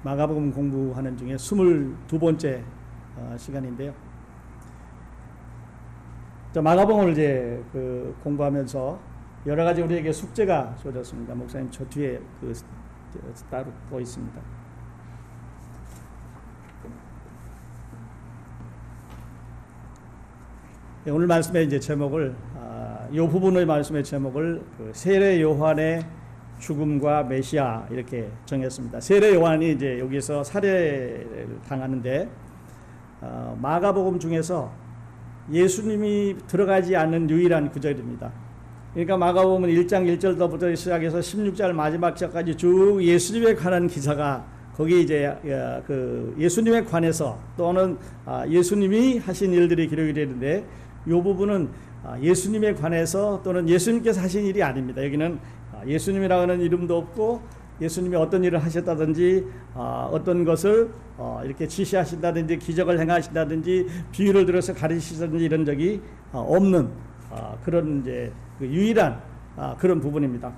마가복음 공부하는 중에 22번째 시간인데요. 마가복음을 이제 공부하면서 여러 가지 우리에게 숙제가 주어졌습니다. 목사님 저 뒤에 따로 또 있습니다. 오늘 말씀의 이제 제목을 이 부분의 말씀의 제목을 세례 요한의 죽음과 메시아 이렇게 정했습니다. 세례 요한이 이제 여기서 살해를 당하는데 마가복음 중에서 예수님이 들어가지 않는 유일한 구절입니다. 그러니까 마가복음은 1장 1절부터 시작해서 16절 마지막 절까지 쭉 예수님에 관한 기사가 거기 이제 예수님에 관해서 또는 예수님이 하신 일들이 기록이 되는데 이 부분은 예수님에 관해서 또는 예수님께서 하신 일이 아닙니다. 여기는 예수님이라고 하는 이름도 없고 예수님이 어떤 일을 하셨다든지 어떤 것을 이렇게 지시하신다든지 기적을 행하신다든지 비유를 들어서 가르치시든지 이런 적이 없는 그런 이제 유일한 그런 부분입니다.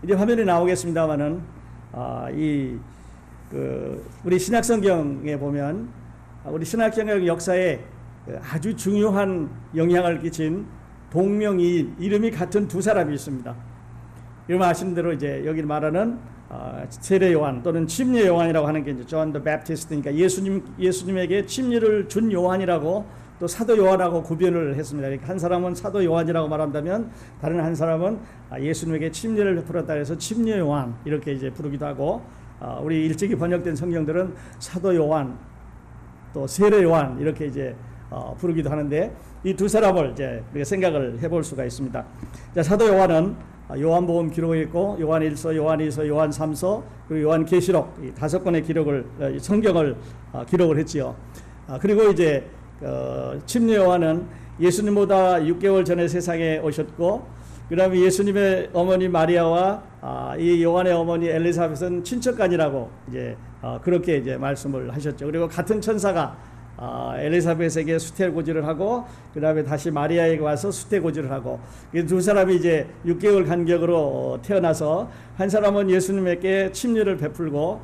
이제 화면에 나오겠습니다만은 우리 신약성경에 보면 우리 신약성경 역사에 아주 중요한 영향을 끼친 동명이인 이름이 같은 두 사람이 있습니다. 여러분 아시는 대로 이제 여기 말하는 세례 요한 또는 침례 요한이라고 하는 게 이제 존 더 배프티스트니까 예수님에게 침례를 준 요한이라고 또 사도 요한하고 구별을 했습니다. 그러니까 한 사람은 사도 요한이라고 말한다면 다른 한 사람은 예수님에게 침례를 베풀었다 해서 침례 요한 이렇게 이제 부르기도 하고 우리 일찍이 번역된 성경들은 사도 요한 또 세례 요한 이렇게 이제 부르기도 하는데 이 두 사람을 이제 우리가 생각을 해볼 수가 있습니다. 자, 사도 요한은 요한복음 기록에 있고 요한 1서, 요한 2서, 요한 3서 그리고 요한 계시록 이 5권의 기록을 성경을 기록을 했지요. 그리고 이제 침례 요한은 예수님보다 6개월 전에 세상에 오셨고 그다음에 예수님의 어머니 마리아와 이 요한의 어머니 엘리사벳은 친척간이라고 이제 그렇게 이제 말씀을 하셨죠. 그리고 같은 천사가 엘리사벳에게 수태고지를 하고 그 다음에 다시 마리아에게 와서 수태고지를 하고 두 사람이 이제 6개월 간격으로 태어나서 한 사람은 예수님에게 침례를 베풀고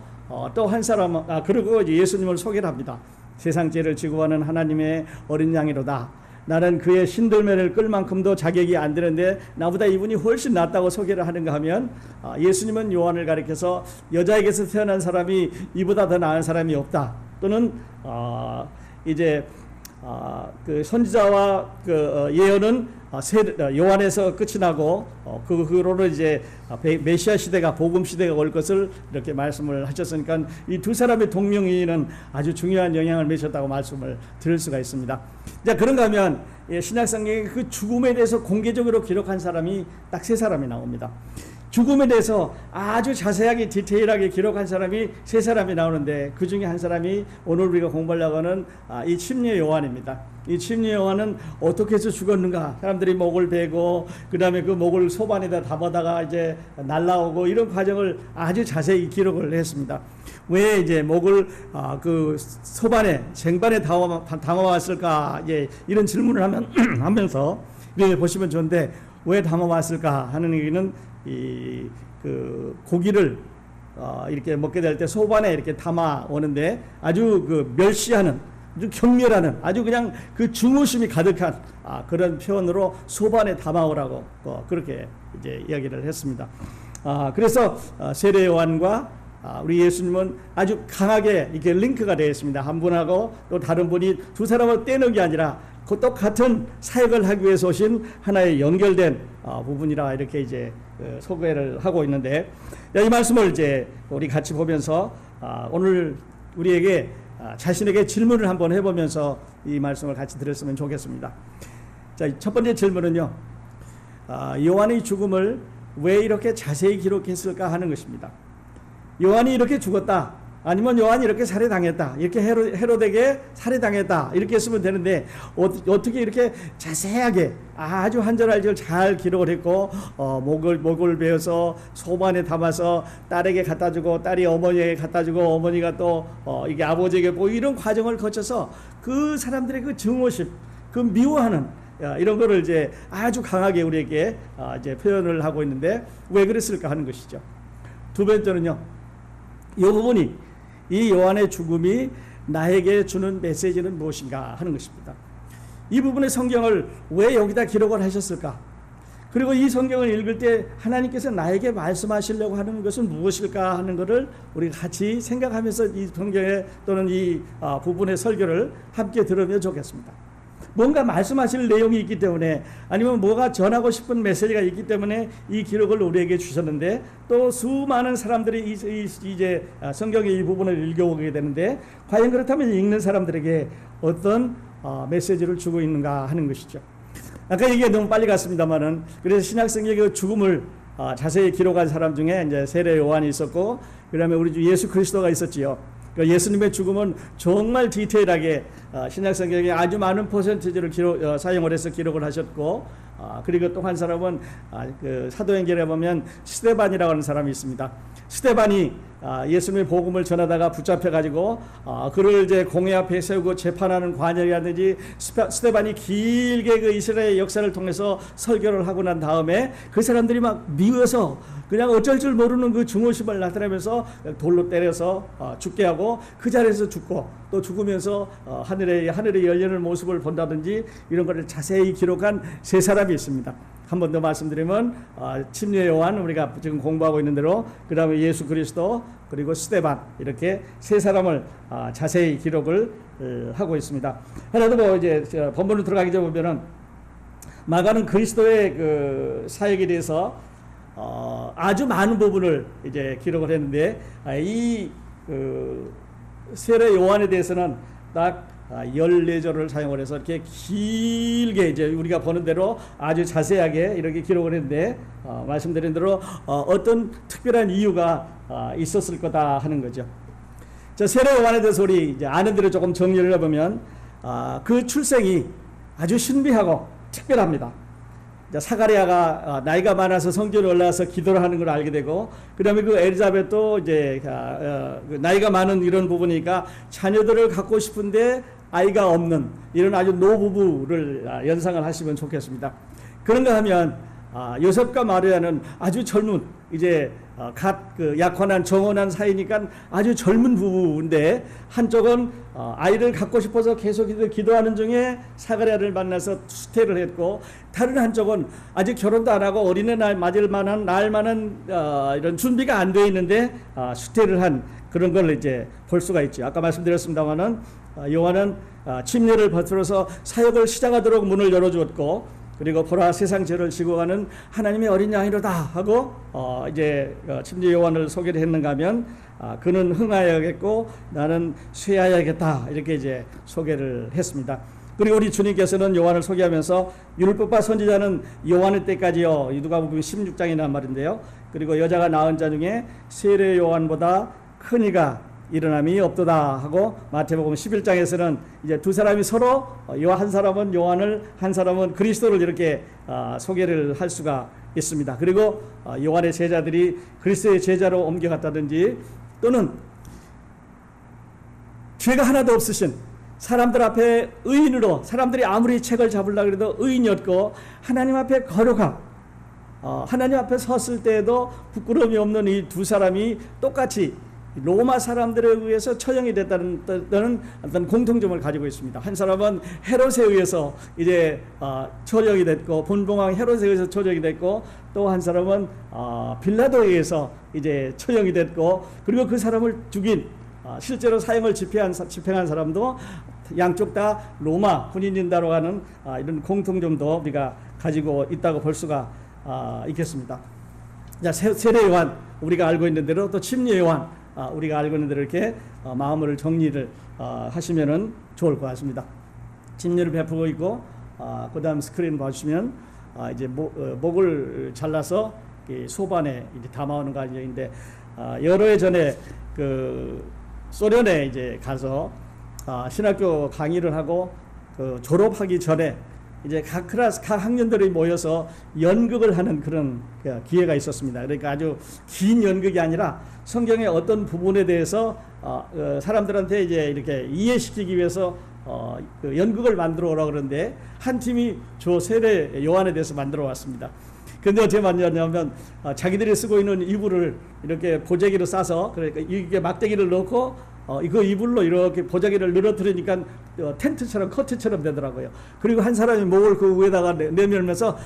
또 한 사람은 그리고 이제 예수님을 소개를 합니다. 세상 죄를 지고 가는 하나님의 어린 양이로다. 나는 그의 신들매를 끌 만큼도 자격이 안 되는데 나보다 이분이 훨씬 낫다고 소개를 하는가 하면 예수님은 요한을 가리켜서 여자에게서 태어난 사람이 이보다 더 나은 사람이 없다. 또는 이제 그 선지자와 그 예언은 요한에서 끝이 나고 그 후로는 이제 메시아 시대가 복음 시대가 올 것을 이렇게 말씀을 하셨으니까 이 두 사람의 동명이인은 아주 중요한 영향을 미쳤다고 말씀을 드릴 수가 있습니다. 자, 그런가 하면 신약성경에 그 죽음에 대해서 공개적으로 기록한 사람이 딱 3사람이 나옵니다. 죽음에 대해서 아주 자세하게 디테일하게 기록한 사람이 3사람이 나오는데 그 중에 한 사람이 오늘 우리가 공부하려고 하는 이 침례 요한입니다. 이 침례 요한은 어떻게 해서 죽었는가? 사람들이 목을 베고 그 다음에 그 목을 소반에다 담아다가 이제 날라오고 이런 과정을 아주 자세히 기록을 했습니다. 왜 이제 목을 그 소반에 쟁반에 담아왔을까? 이제 이런 질문을 하면서 보시면 좋은데 왜 담아왔을까 하는 얘기는 그 고기를 이렇게 먹게 될 때 소반에 이렇게 담아 오는데 아주 그 멸시하는 아주 경멸하는 아주 그냥 그 증오심이 가득한 그런 표현으로 소반에 담아오라고 그렇게 이제 이야기를 했습니다. 그래서 세례 요한과 우리 예수님은 아주 강하게 이렇게 링크가 되어 있습니다. 한 분하고 또 다른 분이 두 사람을 떼는 게 아니라 그 똑같은 사역을 하기 위해서 오신 하나의 연결된 부분이라 이렇게 이제 소개를 하고 있는데 이 말씀을 이제 우리 같이 보면서 오늘 우리에게 자신에게 질문을 한번 해보면서 이 말씀을 같이 들었으면 좋겠습니다. 자, 첫 번째 질문은요. 요한의 죽음을 왜 이렇게 자세히 기록했을까 하는 것입니다. 요한이 이렇게 죽었다. 아니면 요한이 이렇게 살해당했다. 이렇게 헤로데에게 살해당했다. 이렇게 쓰면 되는데 어떻게 이렇게 자세하게 아주 한 절 한 절 잘 기록을 했고 목을 베어서 소반에 담아서 딸에게 갖다 주고 딸이 어머니에게 갖다 주고 어머니가 또 이게 아버지에게 보고 이런 과정을 거쳐서 그 사람들의 그 증오심, 그 미워하는 이런 거를 이제 아주 강하게 우리에게 이제 표현을 하고 있는데 왜 그랬을까 하는 것이죠. 두 번째는요. 이 부분이 이 요한의 죽음이 나에게 주는 메시지는 무엇인가 하는 것입니다. 이 부분의 성경을 왜 여기다 기록을 하셨을까? 그리고 이 성경을 읽을 때 하나님께서 나에게 말씀하시려고 하는 것은 무엇일까 하는 것을 우리가 같이 생각하면서 이 성경에 또는 이 부분의 설교를 함께 들으면 좋겠습니다. 뭔가 말씀하실 내용이 있기 때문에, 아니면 뭐가 전하고 싶은 메시지가 있기 때문에 이 기록을 우리에게 주셨는데, 또 수많은 사람들이 이제 성경의 이 부분을 읽어오게 되는데, 과연 그렇다면 읽는 사람들에게 어떤 메시지를 주고 있는가 하는 것이죠. 아까 얘기가 너무 빨리 갔습니다만은, 그래서 신약성경의 죽음을 자세히 기록한 사람 중에 이제 세례 요한이 있었고, 그다음에 우리 주 예수 그리스도가 있었지요. 예수님의 죽음은 정말 디테일하게 신약성경에 아주 많은 퍼센티지를 사용을 해서 기록을 하셨고, 그리고 또 한 사람은 그 사도행전에 보면 스데반이라고 하는 사람이 있습니다. 스데반이 예수님의 복음을 전하다가 붙잡혀 가지고 그를 이제 공회 앞에 세우고 재판하는 관역이라든지, 스데반이 길게 그 이스라엘 역사를 통해서 설교를 하고 난 다음에 그 사람들이 막 미워서 그냥 어쩔 줄 모르는 그 증오심을 나타내면서 돌로 때려서 죽게 하고, 그 자리에서 죽고 또 죽으면서 하늘에 열리는 모습을 본다든지, 이런 것을 자세히 기록한 세 사람이 있습니다. 한 번 더 말씀드리면 침례 요한, 우리가 지금 공부하고 있는 대로, 그 다음에 예수 그리스도, 그리고 스데반, 이렇게 세 사람을 자세히 기록을 하고 있습니다. 하나도 뭐 이제 본문으로 들어가기 전에 보면은 마가는 그리스도의 그 사역에 대해서 아주 많은 부분을 이제 기록을 했는데, 이 세례 요한에 대해서는 딱 14절을 사용을 해서 이렇게 길게 이제 우리가 보는 대로 아주 자세하게 이렇게 기록을 했는데, 말씀드린 대로 어떤 특별한 이유가 있었을 거다 하는 거죠. 자, 세례 요한에 대해서 우리 이제 아는 대로 조금 정리를 해보면, 그 출생이 아주 신비하고 특별합니다. 사가랴가 나이가 많아서 성전에 올라와서 기도를 하는 걸 알게 되고, 그 다음에 그 엘리자벳도 이제 나이가 많은 이런 부분이니까 자녀들을 갖고 싶은데 아이가 없는 이런 아주 노부부를 연상을 하시면 좋겠습니다. 그런가 하면 요셉과 마리아는 아주 젊은, 이제 그 약혼한 정혼한 사이니까 아주 젊은 부부인데, 한쪽은 아이를 갖고 싶어서 계속 기도하는 중에 사가랴를 만나서 수태를 했고, 다른 한쪽은 아직 결혼도 안 하고 어린애날 맞을 만한 이런 준비가 안 되어 있는데 수태를 한 그런 걸 이제 볼 수가 있죠. 아까 말씀드렸습니다마는 요한은 침례를 받들어서 사역을 시작하도록 문을 열어주었고, 그리고 보라 세상 죄를 지고 가는 하나님의 어린 양이로다 하고 이제 침례 요한을 소개를 했는가 하면, 그는 흥하여야겠고 나는 쇠하여야겠다, 이렇게 이제 소개를 했습니다. 그리고 우리 주님께서는 요한을 소개하면서 율법과 선지자는 요한의 때까지요, 누가복음 16장이란 말인데요, 그리고 여자가 낳은 자 중에 세례 요한보다 큰 이가 일어남이 없도다 하고, 마태복음 11장에서는 이제 두 사람이 서로, 한 사람은 요한을, 한 사람은 그리스도를 이렇게 소개를 할 수가 있습니다. 그리고 요한의 제자들이 그리스도의 제자로 옮겨갔다든지, 또는 죄가 하나도 없으신 사람들 앞에 의인으로, 사람들이 아무리 책을 잡으려고 해도 의인이었고, 하나님 앞에 거룩함, 하나님 앞에 섰을 때에도 부끄러움이 없는 이 두 사람이 똑같이 로마 사람들에 의해서 처형이 됐다는 어떤 공통점을 가지고 있습니다. 한 사람은 헤롯에 의해서 이제 처형이 됐고, 본봉왕 헤롯에 의해서 처형이 됐고, 또 한 사람은 빌라도에 의해서 이제 처형이 됐고, 그리고 그 사람을 죽인 실제로 사형을 집행한 사람도 양쪽 다 로마 군인이다라고 하는 이런 공통점도 우리가 가지고 있다고 볼 수가 있겠습니다. 자, 세례 요한 우리가 알고 있는 대로, 또 침례 요한 우리가 알고 있는 대로 이렇게 마음을 정리를 하시면은 좋을 것 같습니다. 침례를 베푸고 있고, 그 다음 스크린 봐주시면 이제 목을 잘라서 소반에 이제 담아오는 과정인데, 여러 해 전에 그 소련에 이제 가서 신학교 강의를 하고, 졸업하기 전에 이제 각 클래스, 각 학년들이 모여서 연극을 하는 그런 기회가 있었습니다. 그러니까 아주 긴 연극이 아니라 성경의 어떤 부분에 대해서 사람들한테 이제 이렇게 이해시키기 위해서 그 연극을 만들어 오라고 그러는데, 한 팀이 세례 요한에 대해서 만들어 왔습니다. 근데 어떻게 만들었냐면, 자기들이 쓰고 있는 이불을 이렇게 보재기로 싸서, 그러니까 이게 막대기를 넣고 이거 이불로 이렇게 보자기를 늘어뜨리니까 텐트처럼 커튼처럼 되더라고요. 그리고 한 사람이 목을 그 위에다가 내밀면서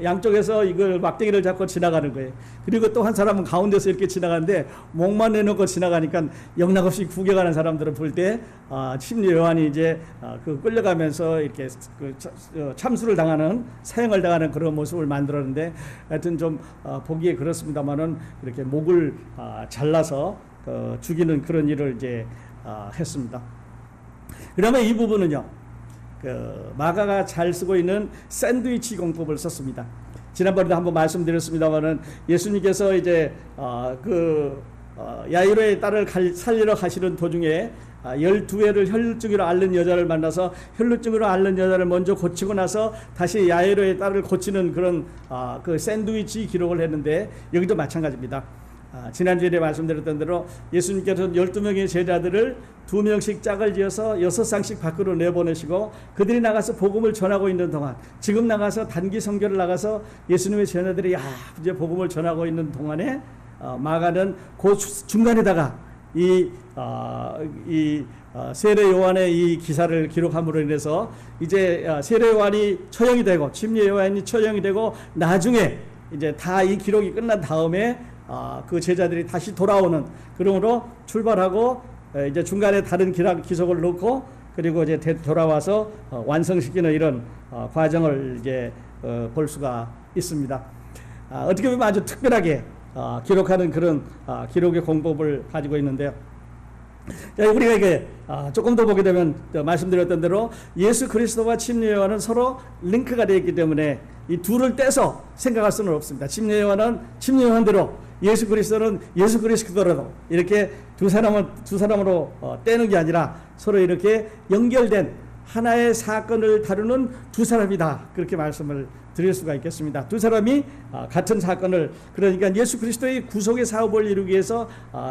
양쪽에서 이걸 막대기를 잡고 지나가는 거예요. 그리고 또 한 사람은 가운데서 이렇게 지나가는데 목만 내놓고 지나가니까 영락없이 구경하는 사람들을 볼 때 심리 요한이 이제 그 끌려가면서 이렇게 그 참수를 당하는, 사형을 당하는 그런 모습을 만들었는데, 하여튼 좀 보기에 그렇습니다만은 이렇게 목을 잘라서 죽이는 그런 일을 이제 했습니다. 그러면 이 부분은요, 마가가 잘 쓰고 있는 샌드위치 공법을 썼습니다. 지난번에도 한번 말씀드렸습니다만은 예수님께서 이제 야이로의 딸을 살리러 가시는 도중에 12회를 혈루증으로 앓는 여자를 만나서 혈루증으로 앓는 여자를 먼저 고치고 나서 다시 야이로의 딸을 고치는 그런 그 샌드위치 기록을 했는데, 여기도 마찬가지입니다. 지난주에 말씀드렸던 대로 예수님께서는 12명의 제자들을 2명씩 짝을 지어서 6쌍씩 밖으로 내보내시고, 그들이 나가서 복음을 전하고 있는 동안, 지금 나가서 단기 선교를 나가서 예수님의 제자들이 이제 복음을 전하고 있는 동안에 마가는 그 중간에다가 세례 요한의 이 기사를 기록함으로 인해서 이제 세례 요한이 처형이 되고 침례 요한이 처형이 되고 나중에 이제 다 이 기록이 끝난 다음에 그 제자들이 다시 돌아오는, 그러므로 출발하고 이제 중간에 다른 기록을 넣고 그리고 이제 돌아와서 완성시키는 이런 과정을 이제 볼 수가 있습니다. 어떻게 보면 아주 특별하게 기록하는 그런 기록의 공법을 가지고 있는데요. 우리가 이게 조금 더 보게 되면 말씀드렸던 대로 예수 그리스도와 침례 요한은 서로 링크가 되어 있기 때문에 이 둘을 떼서 생각할 수는 없습니다. 침례 요한은 침례 요한대로, 예수 그리스도는 예수 그리스도로, 이렇게 두 사람으로 떼는 게 아니라 서로 이렇게 연결된 하나의 사건을 다루는 두 사람이다, 그렇게 말씀을 드릴 수가 있겠습니다. 두 사람이 같은 사건을, 그러니까 예수 그리스도의 구속의 사업을 이루기 위해서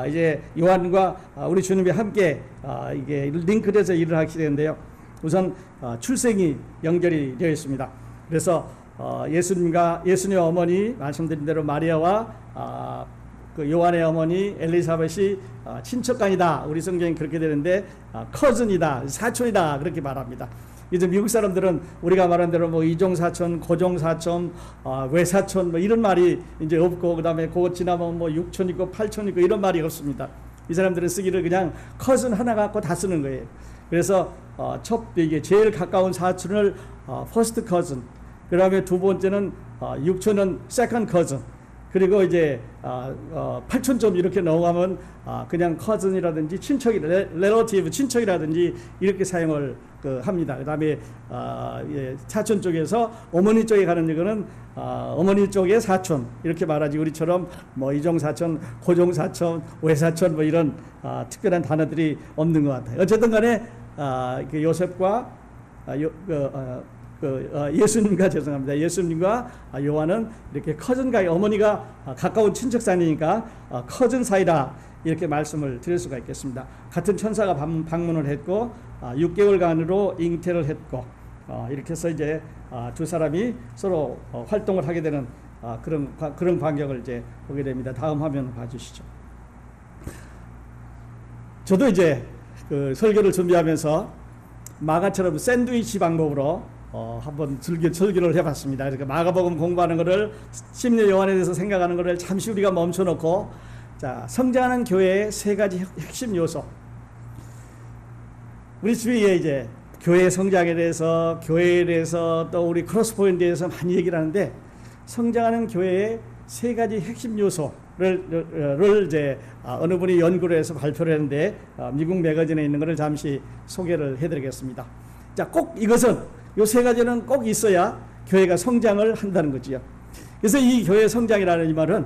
이제 요한과 우리 주님이 함께 이게 링크돼서 일을 하게 되는데요. 우선 출생이 연결이 되어 있습니다. 그래서 예수님의 어머니, 말씀드린 대로 마리아와 그 요한의 어머니 엘리사벳이 친척간이다, 우리 성경이 그렇게 되는데 커즌이다, 사촌이다, 그렇게 말합니다. 이제 미국 사람들은 우리가 말한 대로 뭐 이종사촌, 고종사촌, 외사촌 뭐 이런 말이 이제 없고, 그 다음에 그거 지나면 뭐 육촌 있고 팔촌 있고 이런 말이 없습니다. 이 사람들은 쓰기를 그냥 커즌 하나 갖고 다 쓰는 거예요. 그래서 이게 제일 가까운 사촌을 퍼스트 커즌, 그 다음에 두 번째는 육촌은 세컨드 커즌, 그리고 이제 8촌 이렇게 넘어가면 그냥 커즌이라든지 친척이, 렐러티브 친척이라든지 이렇게 사용을 합니다. 그 다음에 사촌 쪽에서 어머니 쪽에 가는 이거는 어머니 쪽의 사촌 이렇게 말하지, 우리처럼 뭐 이종사촌, 고종사촌, 외사촌 뭐 이런 특별한 단어들이 없는 것 같아요. 어쨌든 간에 그 요셉과 예수님과 죄송합니다. 예수님과 요한은 이렇게 커즌 가이, 어머니가 가까운 친척 사이니까 커즌 사이다, 이렇게 말씀을 드릴 수가 있겠습니다. 같은 천사가 방문을 했고 6개월간으로 잉태를 했고 이렇게 해서 이제 두 사람이 서로 활동을 하게 되는 그런 광경을 이제 보게 됩니다. 다음 화면 봐주시죠. 저도 이제 그 설교를 준비하면서 마가처럼 샌드위치 방법으로 한번 설교를 해봤습니다. 그러니까 마가복음 공부하는 것을, 침례 요한에 대해서 생각하는 것을 잠시 우리가 멈춰놓고, 자, 성장하는 교회의 세 가지 핵심 요소. 우리 주위에 이제 교회 성장에 대해서, 교회에 대해서, 또 우리 크로스포인트에 대해서 많이 얘기를 하는데, 성장하는 교회의 세 가지 핵심 요소를 이제 어느 분이 연구를 해서 발표를 했는데, 미국 매거진에 있는 것을 잠시 소개를 해드리겠습니다. 자, 꼭 이것은, 요 세 가지는 꼭 있어야 교회가 성장을 한다는 거지요. 그래서 이 교회 성장이라는 이 말은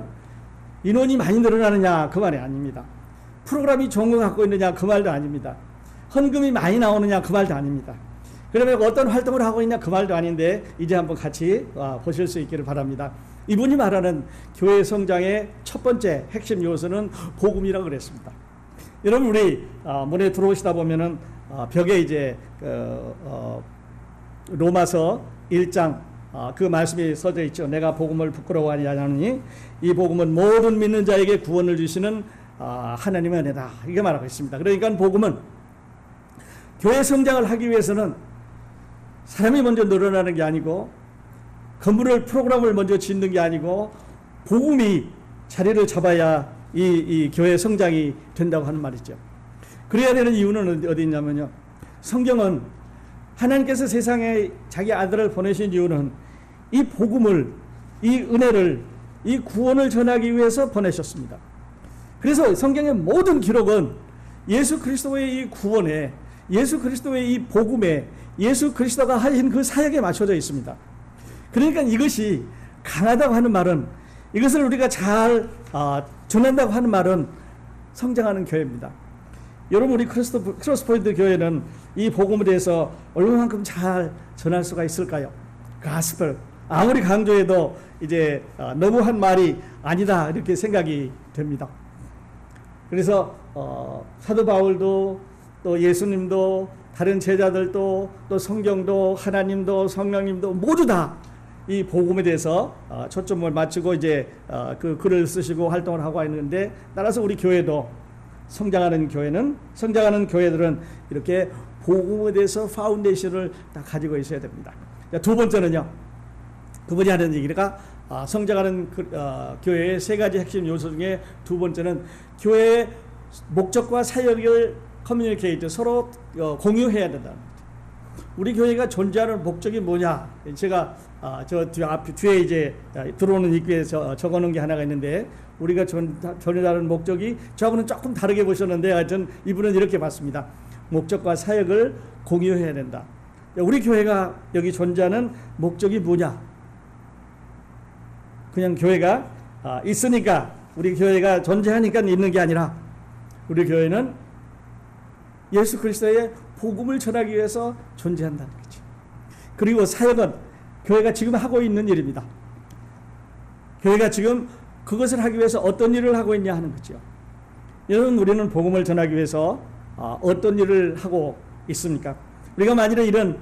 인원이 많이 늘어나느냐 그 말이 아닙니다. 프로그램이 좋은 거 갖고 있느냐 그 말도 아닙니다. 헌금이 많이 나오느냐 그 말도 아닙니다. 그러면 어떤 활동을 하고 있냐 그 말도 아닌데, 이제 한번 같이 보실 수 있기를 바랍니다. 이분이 말하는 교회 성장의 첫 번째 핵심 요소는 복음이라고 그랬습니다. 여러분, 우리 문에 들어오시다 보면은 벽에 이제 로마서 1장 그 말씀이 써져 있죠. 내가 복음을 부끄러워하지 않으니 이 복음은 모든 믿는 자에게 구원을 주시는 하나님의 은혜다 이게 말하고 있습니다. 그러니까 복음은 교회 성장을 하기 위해서는 사람이 먼저 늘어나는 게 아니고 건물을 프로그램을 먼저 짓는 게 아니고 복음이 자리를 잡아야 이 교회 성장이 된다고 하는 말이죠. 그래야 되는 이유는 어디 있냐면요. 성경은 하나님께서 세상에 자기 아들을 보내신 이유는 이 복음을, 이 은혜를, 이 구원을 전하기 위해서 보내셨습니다. 그래서 성경의 모든 기록은 예수 그리스도의 이 구원에, 예수 그리스도의 이 복음에, 예수 그리스도가 하신 그 사역에 맞춰져 있습니다. 그러니까 이것이 강하다고 하는 말은, 이것을 우리가 잘 전한다고 하는 말은 성장하는 교회입니다. 여러분, 우리 크로스포인트 교회는 이 복음에 대해서 얼마만큼 잘 전할 수가 있을까요? 가스펠 아무리 강조해도 이제 너무한 말이 아니다 이렇게 생각이 됩니다. 그래서 사도 바울도 또 예수님도 다른 제자들도 또 성경도 하나님도 성령님도 모두 다 이 복음에 대해서 초점을 맞추고 이제 그 글을 쓰시고 활동을 하고 있는데, 따라서 우리 교회도 성장하는 교회들은 이렇게 복음에 대해서 파운데이션을 다 가지고 있어야 됩니다. 두 번째는요, 그분이 하는 얘기가 성장하는 교회의 세 가지 핵심 요소 중에 두 번째는 교회의 목적과 사역을 커뮤니케이트, 서로 공유해야 된다는 거죠. 우리 교회가 존재하는 목적이 뭐냐? 제가 저 뒤에 이제 들어오는 입구에 적어놓은 게 하나가 있는데, 우리가 존재하는 목적이 저하고는 조금 다르게 보셨는데, 하여튼 이분은 이렇게 봤습니다. 목적과 사역을 공유해야 된다. 우리 교회가 여기 존재하는 목적이 뭐냐? 그냥 교회가 있으니까, 우리 교회가 존재하니까 있는 게 아니라, 우리 교회는 예수 그리스도의 복음을 전하기 위해서 존재한다는 거죠. 그리고 사역은 교회가 지금 하고 있는 일입니다. 교회가 지금 그것을 하기 위해서 어떤 일을 하고 있냐 하는 거죠. 여러분, 우리는 복음을 전하기 위해서 어떤 일을 하고 있습니까? 우리가 만일에 이런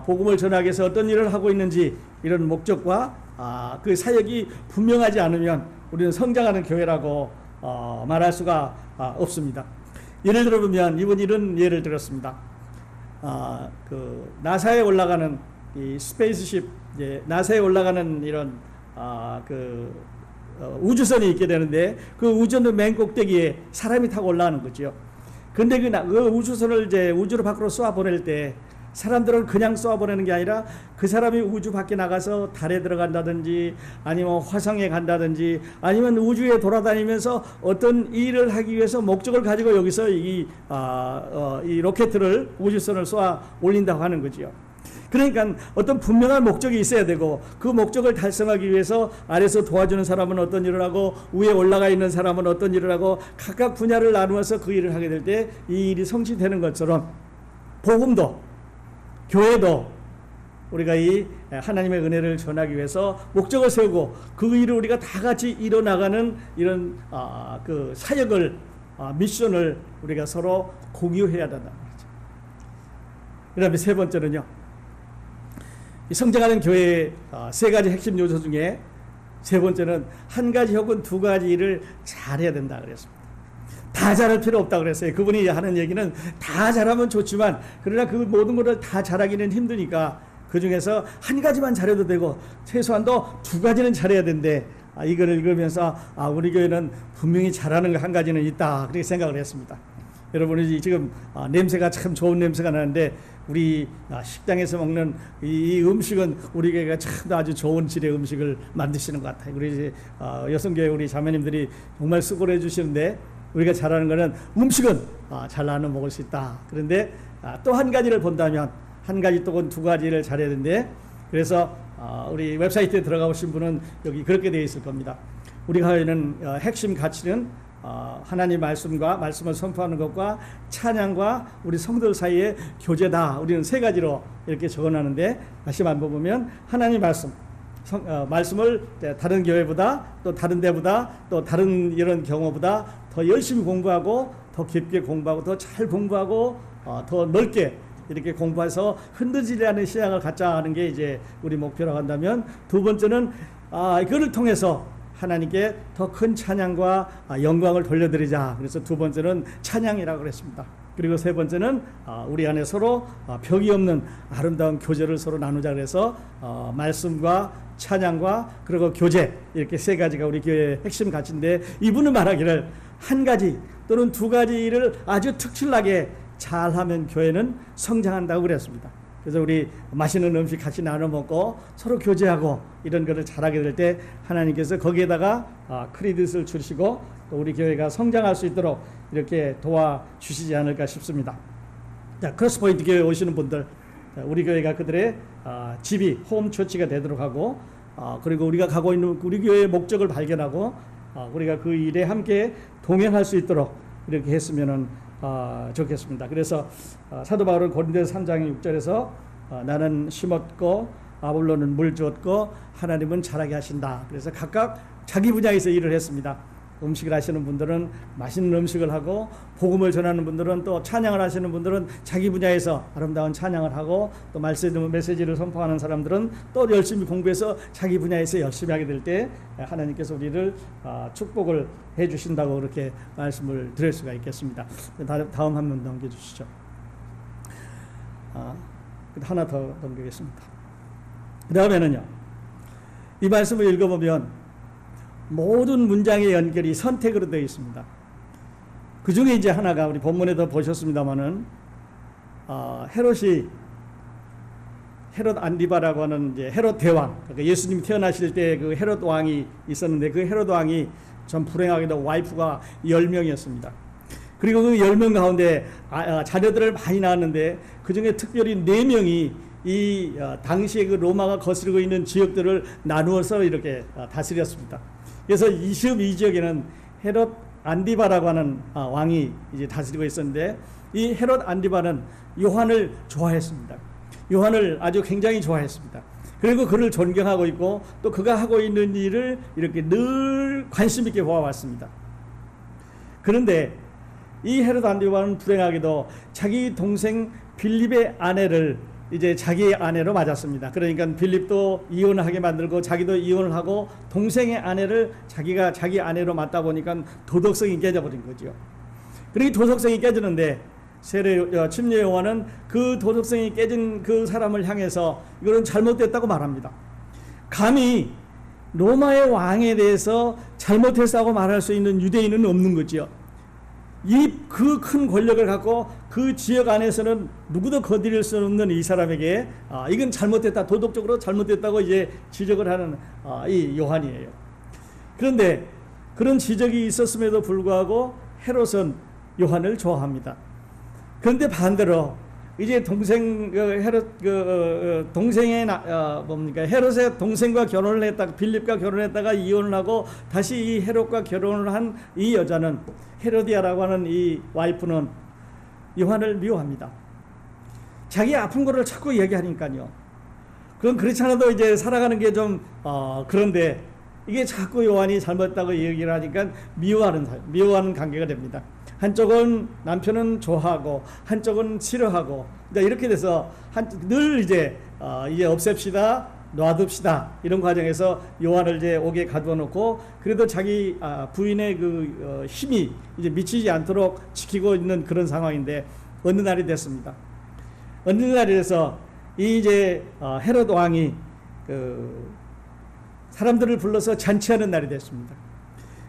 복음을 전하기 위해서 어떤 일을 하고 있는지, 이런 목적과 그 사역이 분명하지 않으면 우리는 성장하는 교회라고 말할 수가 없습니다. 예를 들어보면 이번 이런 예를 들었습니다. 그 나사에 올라가는 이 스페이스십, 나사에 올라가는 이런 우주선이 있게 되는데, 그 우주선 맨 꼭대기에 사람이 타고 올라가는 거죠. 근데 그 우주선을 이제 우주로 밖으로 쏘아 보낼 때, 사람들은 그냥 쏘아 보내는 게 아니라 그 사람이 우주 밖에 나가서 달에 들어간다든지, 아니면 화성에 간다든지, 아니면 우주에 돌아다니면서 어떤 일을 하기 위해서 목적을 가지고 여기서 이 로켓을, 우주선을 쏘아 올린다고 하는 거죠. 그러니까 어떤 분명한 목적이 있어야 되고, 그 목적을 달성하기 위해서 아래서 도와주는 사람은 어떤 일을 하고, 위에 올라가 있는 사람은 어떤 일을 하고, 각각 분야를 나누어서 그 일을 하게 될 때 이 일이 성취되는 것처럼, 복음도, 교회도 우리가 이 하나님의 은혜를 전하기 위해서 목적을 세우고 그 일을 우리가 다 같이 이뤄나가는 이런 그 사역을, 미션을 우리가 서로 공유해야 된다는 거죠. 그 다음에 세 번째는요, 이 성장하는 교회의 세 가지 핵심 요소 중에 세 번째는 한 가지 혹은 두 가지 일을 잘해야 된다 그랬습니다. 다 잘할 필요 없다 그랬어요. 그분이 하는 얘기는 다 잘하면 좋지만, 그러나 그 모든 것을 다 잘하기는 힘드니까 그 중에서 한 가지만 잘해도 되고 최소한도 두 가지는 잘해야 된대. 이걸 읽으면서 우리 교회는 분명히 잘하는 거 한 가지는 있다 그렇게 생각을 했습니다. 여러분이 지금 냄새가 참 좋은 냄새가 나는데, 우리 식당에서 먹는 이 음식은 우리 교회가 참 아주 좋은 질의 음식을 만드시는 것 같아요. 우리 여성교회 우리 자매님들이 정말 수고를 해주시는데, 우리가 잘하는 거는 음식은 잘 나눠 먹을 수 있다. 그런데 또 한 가지를 본다면, 한 가지 또는 두 가지를 잘해야 되는데, 그래서 우리 웹사이트에 들어가 보신 분은 여기 그렇게 되어 있을 겁니다. 우리가 하는 핵심 가치는 하나님 말씀과 말씀을 선포하는 것과 찬양과 우리 성도들 사이의 교제다. 우리는 세 가지로 이렇게 적어놨는데, 다시 한번 보면 하나님 말씀을 다른 교회보다, 또 다른 데보다, 또 다른 이런 경우보다 더 열심히 공부하고, 더 깊게 공부하고, 더 잘 공부하고, 더 넓게 이렇게 공부해서 흔들리지 않는 신앙을 갖자 하는 게 이제 우리 목표라고 한다면, 두 번째는 이거를 통해서 하나님께 더 큰 찬양과 영광을 돌려드리자. 그래서 두 번째는 찬양이라고 그랬습니다. 그리고 세 번째는 우리 안에 서로 벽이 없는 아름다운 교제를 서로 나누자. 그래서 말씀과 찬양과 그리고 교제, 이렇게 세 가지가 우리 교회의 핵심 가치인데, 이분은 말하기를 한 가지 또는 두 가지를 아주 특출나게 잘하면 교회는 성장한다고 그랬습니다. 그래서 우리 맛있는 음식 같이 나눠 먹고 서로 교제하고 이런 것을 잘하게 될 때 하나님께서 거기에다가 크레딧을 주시고 또 우리 교회가 성장할 수 있도록 이렇게 도와주시지 않을까 싶습니다. 자, 크로스포인트 교회 오시는 분들, 우리 교회가 그들의 집이 홈처치가 되도록 하고, 그리고 우리가 가고 있는 우리 교회의 목적을 발견하고 우리가 그 일에 함께 동행할 수 있도록 이렇게 했으면 좋겠습니다. 그래서 사도 바울은 고린도서 3장 6절에서 나는 심었고 아볼로는 물 주었고 하나님은 자라게 하신다. 그래서 각각 자기 분야에서 일을 했습니다. 음식을 하시는 분들은 맛있는 음식을 하고, 복음을 전하는 분들은 또 찬양을 하시는 분들은 자기 분야에서 아름다운 찬양을 하고, 또 메시지를 선포하는 사람들은 또 열심히 공부해서 자기 분야에서 열심히 하게 될 때 하나님께서 우리를 축복을 해 주신다고 그렇게 말씀을 드릴 수가 있겠습니다. 다음 한 번 넘겨주시죠. 하나 더 넘기겠습니다. 그 다음에는요, 이 말씀을 읽어보면 모든 문장의 연결이 선택으로 되어 있습니다. 그 중에 이제 하나가 우리 본문에도 보셨습니다만은 헤롯 안디바라고 하는 이제 헤롯 대왕, 그러니까 예수님이 태어나실 때 그 헤롯 왕이 있었는데, 그 헤롯 왕이 전 불행하게도 와이프가 10명이었습니다. 그리고 그 10명 가운데 자녀들을 많이 낳았는데 그 중에 특별히 4명이 이 당시에 그 로마가 거스르고 있는 지역들을 나누어서 이렇게 다스렸습니다. 그래서 22지역에는 헤롯 안디바라고 하는 왕이 이제 다스리고 있었는데, 이 헤롯 안디바는 요한을 좋아했습니다. 요한을 아주 굉장히 좋아했습니다. 그리고 그를 존경하고 있고, 또 그가 하고 있는 일을 이렇게 늘 관심 있게 보아왔습니다. 그런데 이 헤롯 안디바는 불행하게도 자기 동생 빌립의 아내를 이제 자기의 아내로 맞았습니다. 그러니까 빌립도 이혼을 하게 만들고 자기도 이혼을 하고 동생의 아내를 자기가 자기 아내로 맞다 보니까 도덕성이 깨져버린 거죠. 그리고 도덕성이 깨지는데 침례 요한은 그 도덕성이 깨진 그 사람을 향해서 이거는 잘못됐다고 말합니다. 감히 로마의 왕에 대해서 잘못했다고 말할 수 있는 유대인은 없는 거지요. 그 큰 권력을 갖고 그 지역 안에서는 누구도 거드릴 수 없는 이 사람에게 이건 잘못됐다, 도덕적으로 잘못됐다고 이제 지적을 하는 이 요한이에요. 그런데 그런 지적이 있었음에도 불구하고 헤롯은 요한을 좋아합니다. 그런데 반대로 이제 헤롯의 동생과 결혼을 했다가, 빌립과 결혼했다가 이혼을 하고 다시 이 헤롯과 결혼을 한 이 여자는, 헤로디아라고 하는 이 와이프는 요한을 미워합니다. 자기 아픈 거를 자꾸 얘기하니까요. 그건 그렇지 않아도 이제 살아가는 게 좀 그런데 이게 자꾸 요한이 잘못했다고 얘기를 하니까 미워하는 관계가 됩니다. 한쪽은 남편은 좋아하고 한쪽은 싫어하고 이렇게 돼서 늘 이제 없앱시다, 놔둡시다, 이런 과정에서 요한을 이제 옥에 가두어 놓고, 그래도 자기 부인의 그 힘이 이제 미치지 않도록 지키고 있는 그런 상황인데, 어느 날이 됐습니다. 어느 날이 돼서 이 이제 헤롯 왕이 그 사람들을 불러서 잔치하는 날이 됐습니다.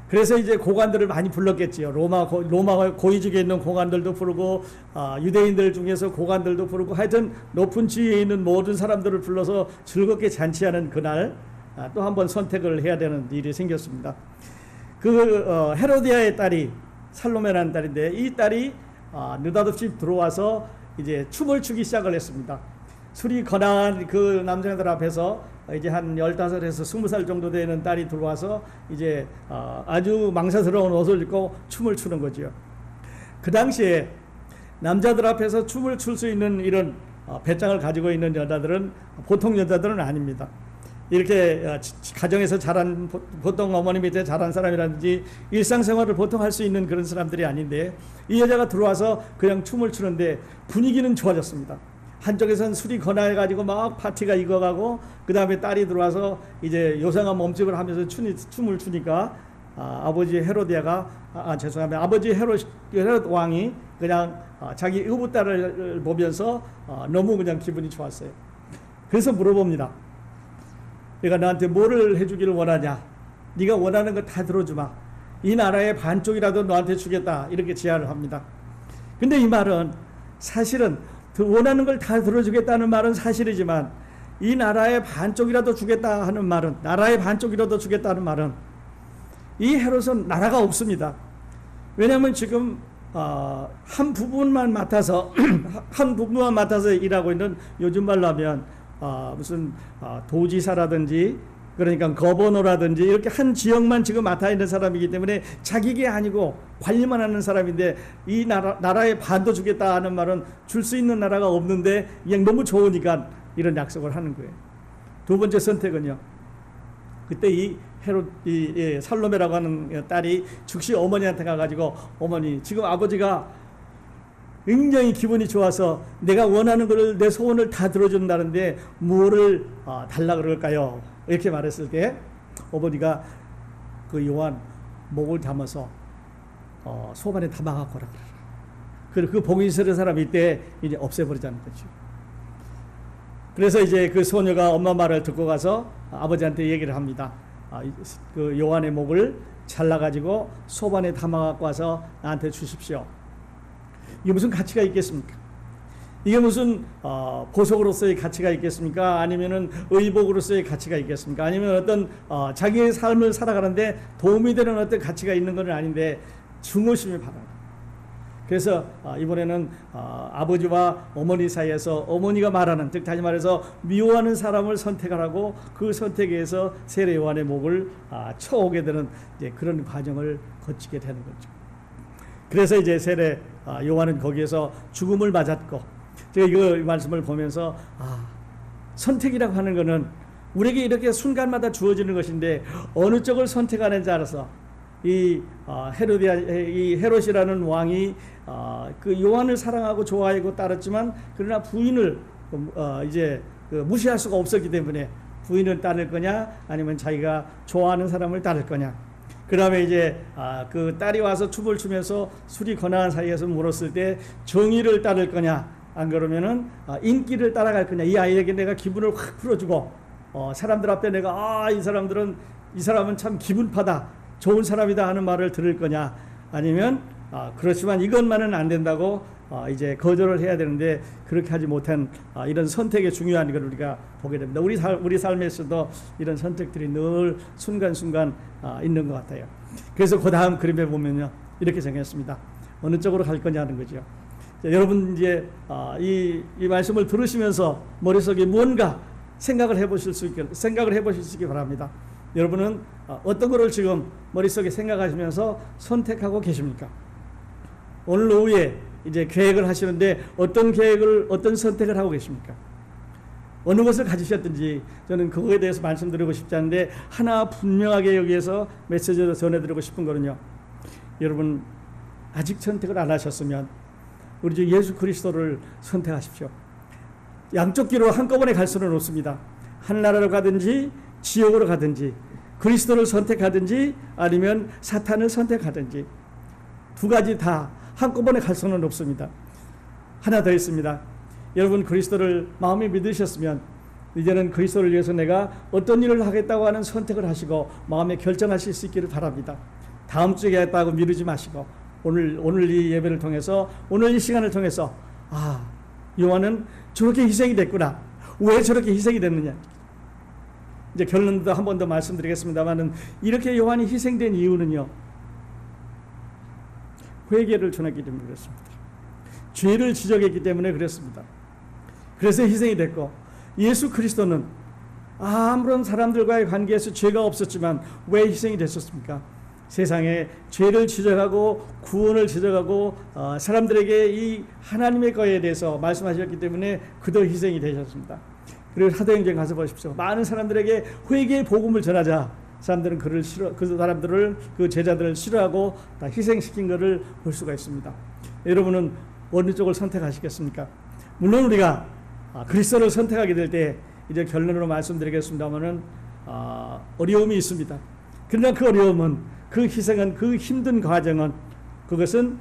그래서 이제 고관들을 많이 불렀겠지요. 로마 고위직에 있는 고관들도 부르고, 유대인들 중에서 고관들도 부르고, 하여튼 높은 지위에 있는 모든 사람들을 불러서 즐겁게 잔치하는 그날 또 한 번 선택을 해야 되는 일이 생겼습니다. 그 헤로디아의 딸이 살로메라는 딸인데, 이 딸이 느닷없이 들어와서 이제 춤을 추기 시작을 했습니다. 술이 거나한 그 남자들 앞에서 이제 한 15에서 20살 정도 되는 딸이 들어와서 이제 아주 망사스러운 옷을 입고 춤을 추는 거죠. 그 당시에 남자들 앞에서 춤을 출 수 있는 이런 배짱을 가지고 있는 여자들은 보통 여자들은 아닙니다. 이렇게 가정에서 자란, 보통 어머니 밑에 자란 사람이라든지 일상생활을 보통 할 수 있는 그런 사람들이 아닌데, 이 여자가 들어와서 그냥 춤을 추는데 분위기는 좋아졌습니다. 한쪽에선 술이 권해가지고 막 파티가 익어가고 그 다음에 딸이 들어와서 이제 요상한 몸짓을 하면서 춤을 추니까 아버지 헤로디아가 죄송합니다. 아버지 헤롯 왕이 그냥 자기 의붓 딸을 보면서 너무 그냥 기분이 좋았어요. 그래서 물어봅니다. 내가 너한테 뭐를 해주기를 원하냐? 네가 원하는 거 다 들어주마. 이 나라의 반쪽이라도 너한테 주겠다. 이렇게 제안을 합니다. 근데 이 말은 사실은 원하는 걸 다 들어주겠다는 말은 사실이지만 이 나라의 반쪽이라도 주겠다 하는 말은 나라의 반쪽이라도 주겠다는 말은 이 헤롯은 나라가 없습니다. 왜냐하면 지금 한 부분만 맡아서 한 부분만 맡아서 일하고 있는 요즘 말로 하면 무슨 도지사라든지 그러니까 거버너라든지 이렇게 한 지역만 지금 맡아 있는 사람이기 때문에 자기게 아니고 관리만 하는 사람인데 이 나라에 반도 주겠다 하는 말은 줄 수 있는 나라가 없는데 그냥 너무 좋으니까 이런 약속을 하는 거예요. 두 번째 선택은요. 그때 이 살로메라고 하는 딸이 즉시 어머니한테 가가지고 어머니 지금 아버지가 굉장히 기분이 좋아서 내가 원하는 것을 내 소원을 다 들어준다는데 뭐를 달라 그럴까요? 이렇게 말했을 때 어머니가 그 요한 목을 담아서 소반에 담아갖고 오라 그래라. 그 복이 있는 사람이 이때 이제 없애버리자는 거죠. 그래서 이제 그 소녀가 엄마 말을 듣고 가서 아버지한테 얘기를 합니다. 그 요한의 목을 잘라가지고 소반에 담아갖고 와서 나한테 주십시오. 이게 무슨 가치가 있겠습니까? 이게 무슨 보석으로서의 가치가 있겠습니까? 아니면은 의복으로서의 가치가 있겠습니까? 아니면 어떤 자기의 삶을 살아가는데 도움이 되는 어떤 가치가 있는 건 아닌데 중요심이 바랍니다. 그래서 이번에는 아버지와 어머니 사이에서 어머니가 말하는 즉 다시 말해서 미워하는 사람을 선택하라고 그 선택에 의해서 세례 요한의 목을 쳐오게 되는 이제 그런 과정을 거치게 되는 거죠. 그래서 이제 세례 요한은 거기에서 죽음을 맞았고 제가 이 말씀을 보면서 선택이라고 하는 것은 우리에게 이렇게 순간마다 주어지는 것인데 어느 쪽을 선택하는지 알아서 이 헤롯이라는 왕이 그 요한을 사랑하고 좋아하고 따랐지만 그러나 부인을 이제 무시할 수가 없었기 때문에 부인을 따를 거냐 아니면 자기가 좋아하는 사람을 따를 거냐. 그 다음에 이제 그 딸이 와서 춤을 추면서 술이 권한 사이에서 물었을 때 정의를 따를 거냐 안 그러면은 인기를 따라갈 거냐. 이 아이에게 내가 기분을 확 풀어주고 사람들 앞에 내가 이 사람은 참 기분파다 좋은 사람이다 하는 말을 들을 거냐 아니면 그렇지만 이것만은 안 된다고 이제 거절을 해야 되는데 그렇게 하지 못한 이런 선택의 중요한 걸 우리가 보게 됩니다. 우리 삶에서도 이런 선택들이 늘 순간순간 있는 것 같아요. 그래서 그 다음 그림에 보면요 이렇게 정했습니다. 어느 쪽으로 갈 거냐는 거죠. 자, 여러분 이제 이 말씀을 들으시면서 머릿속에 뭔가 생각을 해보실 수 있기 바랍니다. 여러분은 어떤 것을 지금 머릿속에 생각하시면서 선택하고 계십니까? 오늘 오후에 이제 계획을 하시는데 어떤 선택을 하고 계십니까? 어느 것을 가지셨든지 저는 그거에 대해서 말씀드리고 싶지 않은데 하나 분명하게 여기에서 메시지를 전해드리고 싶은 거는요. 여러분 아직 선택을 안 하셨으면 우리 주 예수 그리스도를 선택하십시오. 양쪽 길로 한꺼번에 갈 수는 없습니다. 하늘나라로 가든지 지옥으로 가든지 그리스도를 선택하든지 아니면 사탄을 선택하든지 두 가지 다 한꺼번에 갈 수는 없습니다. 하나 더 있습니다. 여러분 그리스도를 마음에 믿으셨으면 이제는 그리스도를 위해서 내가 어떤 일을 하겠다고 하는 선택을 하시고 마음에 결정하실 수 있기를 바랍니다. 다음 주에 하겠다고 미루지 마시고 오늘 이 예배를 통해서 오늘 이 시간을 통해서 요한은 저렇게 희생이 됐구나. 왜 저렇게 희생이 됐느냐. 이제 결론도 한 번 더 말씀드리겠습니다만은 이렇게 요한이 희생된 이유는요. 회개를 전했기 때문에 그렇습니다. 죄를 지적했기 때문에 그렇습니다. 그래서 희생이 됐고 예수 그리스도는 아무런 사람들과의 관계에서 죄가 없었지만 왜 희생이 됐었습니까? 세상에 죄를 지적하고 구원을 지적하고 사람들에게 이 하나님의 거에 대해서 말씀하셨기 때문에 그도 희생이 되셨습니다. 그리고 사도행전 가서 보십시오. 많은 사람들에게 회개의 복음을 전하자. 사람들은 그 제자들을 싫어하고 다 희생시킨 것을 볼 수가 있습니다. 여러분은 어느 쪽을 선택하시겠습니까? 물론 우리가 그리스도를 선택하게 될 때 이제 결론으로 말씀드리겠습니다만은 어려움이 있습니다. 그러나 그 어려움은, 그 희생은, 그 힘든 과정은, 그것은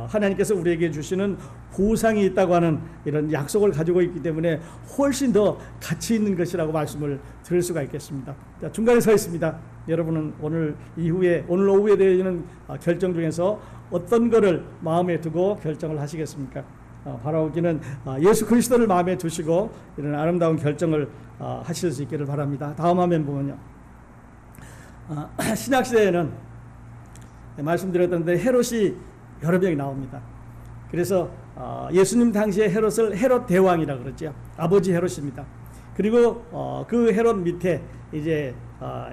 하나님께서 우리에게 주시는 보상이 있다고 하는 이런 약속을 가지고 있기 때문에 훨씬 더 가치 있는 것이라고 말씀을 드릴 수가 있겠습니다. 자, 중간에 서 있습니다. 여러분은 오늘 오후에 되어지는 결정 중에서 어떤 것을 마음에 두고 결정을 하시겠습니까? 바라오기는 예수 그리스도를 마음에 두시고 이런 아름다운 결정을 하실 수 있기를 바랍니다. 다음 화면 보면요, 신약시대에는 말씀드렸던데 헤롯이 여러 명이 나옵니다. 그래서 예수님 당시에 헤롯을 헤롯 대왕이라고 그러죠. 아버지 헤롯입니다. 그리고 그 헤롯 밑에 이제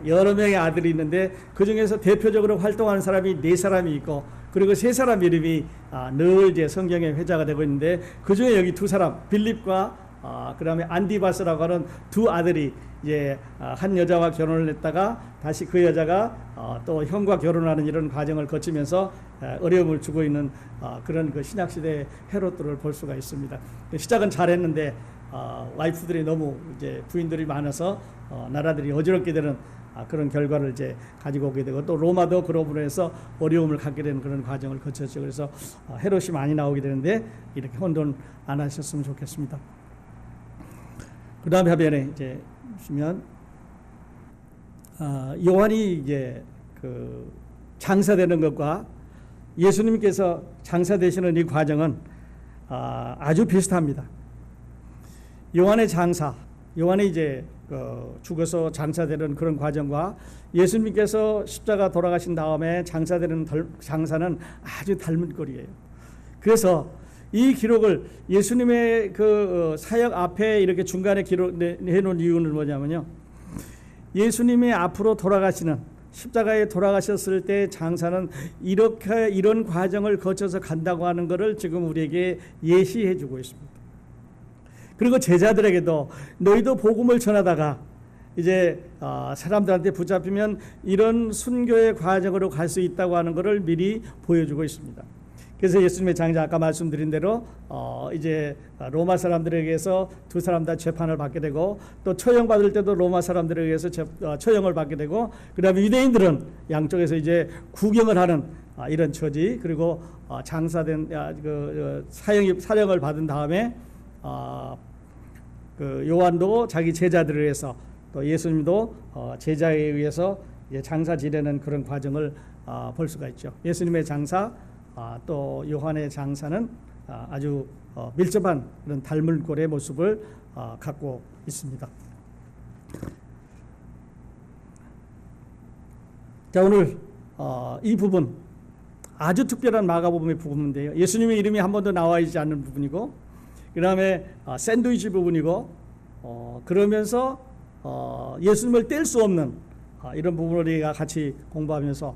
여러 명의 아들이 있는데 그 중에서 대표적으로 활동하는 사람이 4사람이 있고, 그리고 3사람 이름이 늘 이제 성경의 회자가 되고 있는데, 그 중에 여기 2사람 빌립과 그다음에 안디바스라고 하는 2 아들이 이제 한 여자와 결혼을 했다가 다시 그 여자가 또 형과 결혼하는 이런 과정을 거치면서 어려움을 주고 있는 그런 그 신약 시대의 헤롯들을 볼 수가 있습니다. 시작은 잘했는데 와이프들이 너무 이제 부인들이 많아서 나라들이 어지럽게 되는 그런 결과를 이제 가지고 오게 되고, 또 로마도 그로 인해서 어려움을 갖게 되는 그런 과정을 거쳤죠. 그래서 헤롯이 많이 나오게 되는데 이렇게 혼돈 안 하셨으면 좋겠습니다. 그 다음에 화면에 이제 보시면 요한이 이제 그 장사되는 것과 예수님께서 장사되시는 이 과정은 아주 비슷합니다. 요한의 장사, 요한이 이제 죽어서 장사되는 그런 과정과 예수님께서 십자가 돌아가신 다음에 장사되는 장사는 아주 닮은 꼴이에요. 그래서 이 기록을 예수님의 그 사역 앞에 이렇게 중간에 기록해 놓은 이유는 뭐냐면요, 예수님이 앞으로 돌아가시는, 십자가에 돌아가셨을 때 장사는 이런 과정을 거쳐서 간다고 하는 것을 지금 우리에게 예시해 주고 있습니다. 그리고 제자들에게도 너희도 복음을 전하다가 이제 사람들한테 붙잡히면 이런 순교의 과정으로 갈 수 있다고 하는 것을 미리 보여주고 있습니다. 그래서 예수님의 장자, 아까 말씀드린 대로 이제 로마 사람들에 의해서 2사람 다 재판을 받게 되고, 또 처형받을 때도 로마 사람들에 의해서 처형을 받게 되고, 그 다음에 유대인들은 양쪽에서 이제 구경을 하는 이런 처지, 그리고 장사된 사형을 받은 다음에 그 요한도 자기 제자들을 위해서, 또 예수님도 제자에 의해서 이제 장사 지내는 그런 과정을 볼 수가 있죠. 예수님의 장사, 또 요한의 장사는 아주 밀접한 그런 닮은 꼴의 모습을 갖고 있습니다. 자, 오늘 이 부분 아주 특별한 마가복음의 부분인데요, 예수님의 이름이 한 번도 나와 있지 않는 부분이고, 그 다음에 샌드위치 부분이고, 그러면서 예수님을 뗄 수 없는 이런 부분을 우리가 같이 공부하면서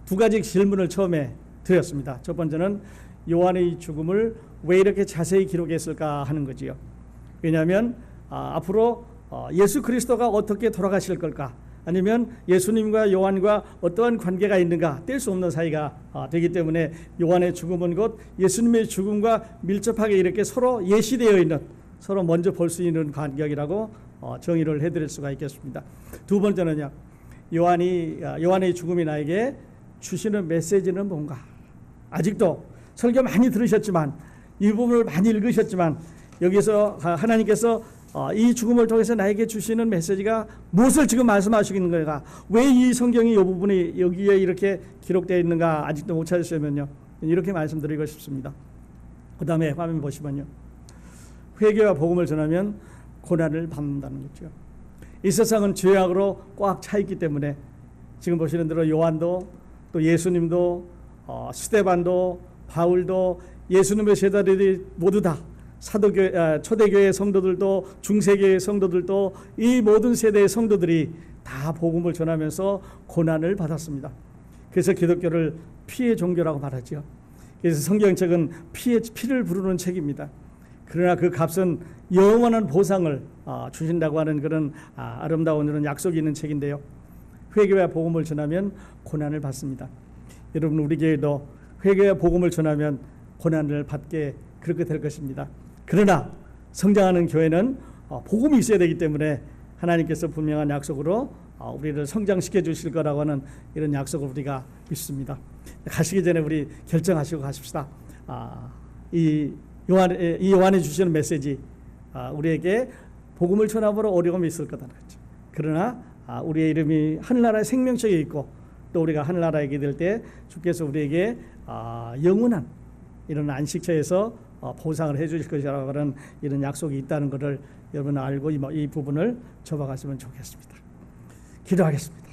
2가지 질문을 처음에 드렸습니다. 첫 번째는 요한의 죽음을 왜 이렇게 자세히 기록했을까 하는 거지요. 왜냐하면 앞으로 예수 그리스도가 어떻게 돌아가실 걸까, 아니면 예수님과 요한과 어떠한 관계가 있는가, 뗄 수 없는 사이가 되기 때문에 요한의 죽음은 곧 예수님의 죽음과 밀접하게 이렇게 서로 예시되어 있는, 서로 먼저 볼 수 있는 간격이라고 정의를 해드릴 수가 있겠습니다. 2번째는요, 요한의 죽음이 나에게 주시는 메시지는 뭔가. 아직도 설교 많이 들으셨지만, 이 부분을 많이 읽으셨지만, 여기서 하나님께서 이 죽음을 통해서 나에게 주시는 메시지가 무엇을 지금 말씀하시는 건가, 왜 이 성경이 이 부분이 여기에 이렇게 기록되어 있는가 아직도 못 찾으시면요, 이렇게 말씀드리고 싶습니다. 그 다음에 화면 보시면요, 회개와 복음을 전하면 고난을 받는다는 거죠. 이 세상은 죄악으로 꽉 차 있기 때문에 지금 보시는 대로 요한도, 또 예수님도, 스데반도, 바울도, 예수님의 제자들이 모두 다 초대교회 성도들도, 중세교회 성도들도, 이 모든 세대의 성도들이 다 복음을 전하면서 고난을 받았습니다. 그래서 기독교를 피의 종교라고 말하죠. 그래서 성경책은 피를 부르는 책입니다. 그러나 그 값은 영원한 보상을 주신다고 하는 그런 아름다운 그런 약속이 있는 책인데요, 회개와 복음을 전하면 고난을 받습니다. 여러분, 우리 교회도 회개와 복음을 전하면 고난을 받게 그렇게 될 것입니다. 그러나 성장하는 교회는 복음이 있어야 되기 때문에 하나님께서 분명한 약속으로 우리를 성장시켜 주실 거라고 하는 이런 약속을 우리가 믿습니다. 가시기 전에 우리 결정하시고 가십시다. 이 요한이 주시는 메시지, 우리에게 복음을 전함으로 어려움이 있을 거다. 그러나 우리의 이름이 하늘나라의 생명책에 있고 또 우리가 하늘나라에 있게 될 때 주께서 우리에게 영원한 이런 안식처에서 보상을 해주실 것이라고 하는 이런 약속이 있다는 것을 여러분 알고 이 부분을 접어갔으면 좋겠습니다. 기도하겠습니다.